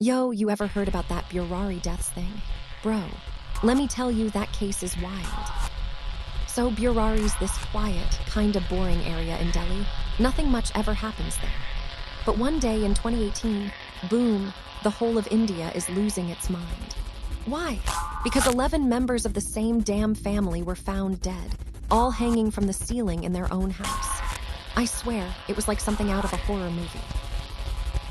Yo, you ever heard about that Burari Deaths thing? Bro, let me tell you, that case is wild. So Burari's this quiet, kinda boring area in Delhi. Nothing much ever happens there. But one day in 2018, boom, the whole of India is losing its mind. Why? Because 11 members of the same damn family were found dead, all hanging from the ceiling in their own house. I swear, it was like something out of a horror movie.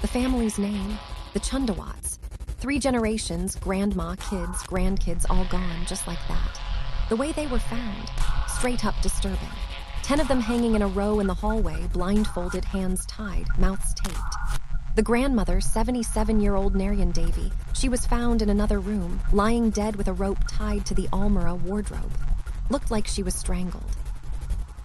The family's name? The Chundawats. 3 generations, grandma, kids, grandkids, all gone just like that. The way they were found, straight up disturbing. 10 of them hanging in a row in the hallway, blindfolded, hands tied, mouths taped. The grandmother, 77-year-old Narayan Devi, she was found in another room, lying dead with a rope tied to the almirah wardrobe. Looked like she was strangled.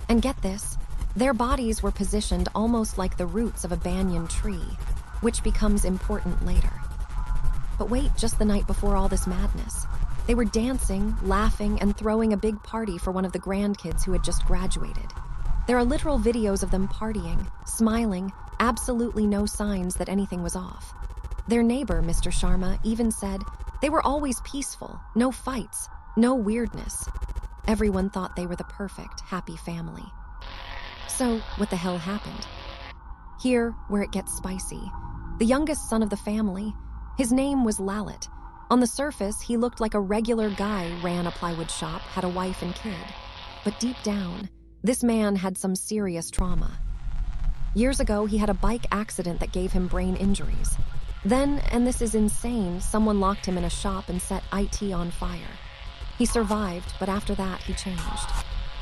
And get this, their bodies were positioned almost like the roots of a banyan tree, which becomes important later. But wait, just the night before all this madness, they were dancing, laughing, and throwing a big party for one of the grandkids who had just graduated. There are literal videos of them partying, smiling, absolutely no signs that anything was off. Their neighbor, Mr. Sharma, even said they were always peaceful, no fights, no weirdness. Everyone thought they were the perfect, happy family. So, what the hell happened? Here, where it gets spicy, the youngest son of the family, his name was Lalit. On the surface, he looked like a regular guy, ran a plywood shop, had a wife and kid. But deep down, this man had some serious trauma. Years ago, he had a bike accident that gave him brain injuries. Then, and this is insane, someone locked him in a shop and set IT on fire. He survived, but after that, he changed.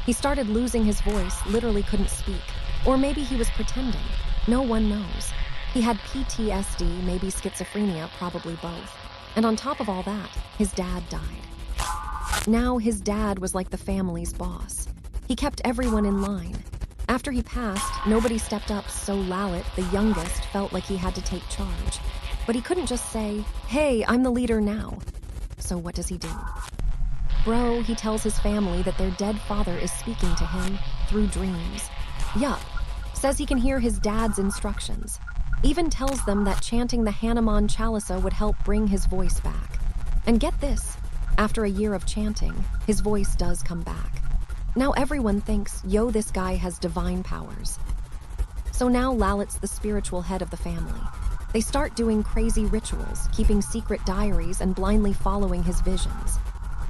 He started losing his voice, literally couldn't speak. Or maybe he was pretending. No one knows. He had PTSD, maybe schizophrenia, probably both. And on top of all that, his dad died. Now his dad was like the family's boss. He kept everyone in line. After he passed, nobody stepped up, so Lalit, the youngest, felt like he had to take charge. But he couldn't just say, "Hey, I'm the leader now." So what does he do? Bro, he tells his family that their dead father is speaking to him through dreams. Yup. Says he can hear his dad's instructions. Even tells them that chanting the Hanuman Chalisa would help bring his voice back. And get this, after a year of chanting, his voice does come back. Now everyone thinks, yo, this guy has divine powers. So now Lalit's the spiritual head of the family. They start doing crazy rituals, keeping secret diaries and blindly following his visions.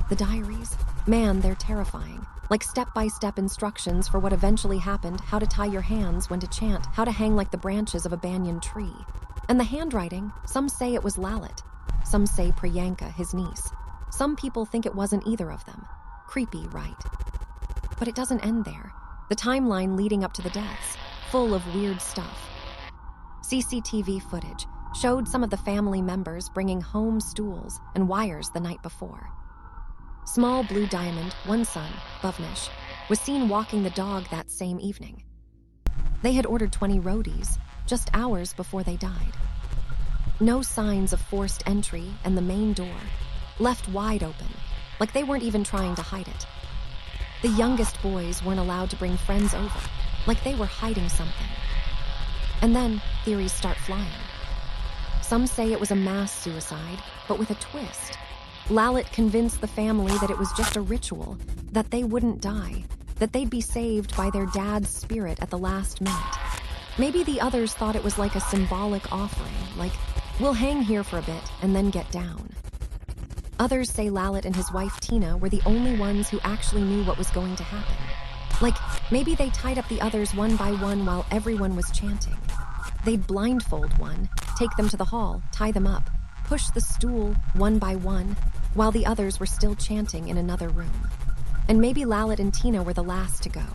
The diaries? Man, they're terrifying. Like step-by-step instructions for what eventually happened, how to tie your hands, when to chant, how to hang like the branches of a banyan tree. And the handwriting, some say it was Lalit. Some say Priyanka, his niece. Some people think it wasn't either of them. Creepy, right? But it doesn't end there. The timeline leading up to the deaths, full of weird stuff. CCTV footage showed some of the family members bringing home stools and wires the night before. Small Blue Diamond, one son, Bhuvnesh, was seen walking the dog that same evening. They had ordered 20 roadies, just hours before they died. No signs of forced entry, and the main door, left wide open, like they weren't even trying to hide it. The youngest boys weren't allowed to bring friends over, like they were hiding something. And then, theories start flying. Some say it was a mass suicide, but with a twist. Lalit convinced the family that it was just a ritual, that they wouldn't die, that they'd be saved by their dad's spirit at the last minute. Maybe the others thought it was like a symbolic offering, like, we'll hang here for a bit and then get down. Others say Lalit and his wife Tina were the only ones who actually knew what was going to happen. Like, maybe they tied up the others one by one while everyone was chanting. They'd blindfold one, take them to the hall, tie them up, push the stool one by one, while the others were still chanting in another room. And maybe Lalit and Tina were the last to go.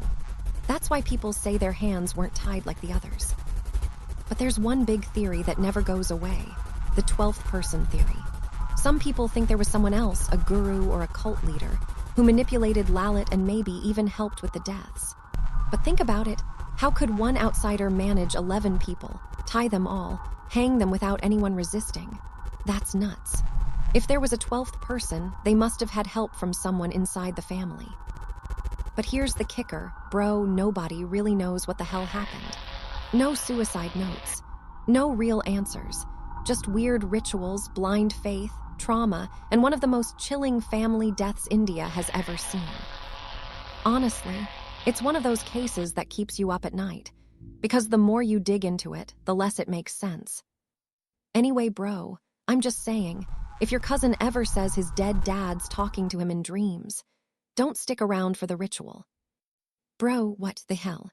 That's why people say their hands weren't tied like the others. But there's one big theory that never goes away, the 12th person theory. Some people think there was someone else, a guru or a cult leader, who manipulated Lalit and maybe even helped with the deaths. But think about it, how could one outsider manage 11 people, tie them all, hang them without anyone resisting? That's nuts. If there was a 12th person, they must have had help from someone inside the family. But here's the kicker, bro, nobody really knows what the hell happened. No suicide notes. No real answers. Just weird rituals, blind faith, trauma, and one of the most chilling family deaths India has ever seen. Honestly, it's one of those cases that keeps you up at night, because the more you dig into it, the less it makes sense. Anyway, bro, I'm just saying, if your cousin ever says his dead dad's talking to him in dreams, don't stick around for the ritual. Bro, what the hell?